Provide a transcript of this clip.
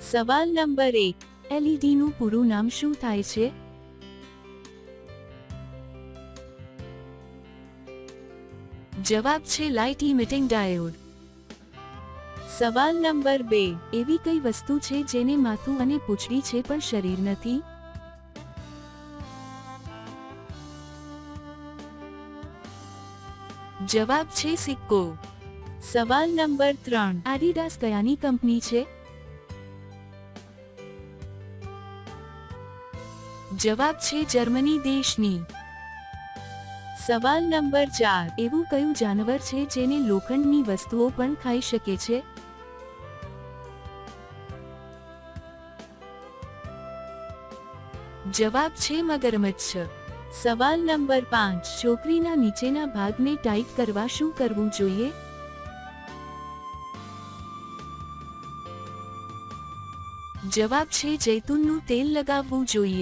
સવાલ number 1, LED નું પૂરું નામ શું થાય છે? જવાબ છે લાઇટ ઇમિટિંગ ડાયોડ. સવાલ નંબર 2, એવી કઈ વસ્તુ છે જેને માથું અને પૂંછડી છે પણ શરીર નથી? જવાબ છે સિક્કો. સવાલ નંબર 3, આડિડાસ કયાની કંપની છે? જવાબ છે જર્મની દેશની. સવાલ નંબર 4, એવું કયું જાનવર છે જેને લોખંડની વસ્તુઓ પણ ખાઈ શકે છે? જવાબ છે મગરમચ્છ. સવાલ નંબર 5, છોકરીના નીચેના ભાગને ટાઈટ કરવા શું કરવું જોઈએ? જવાબ છે જૈતુનનું તેલ લગાવવું જોઈએ.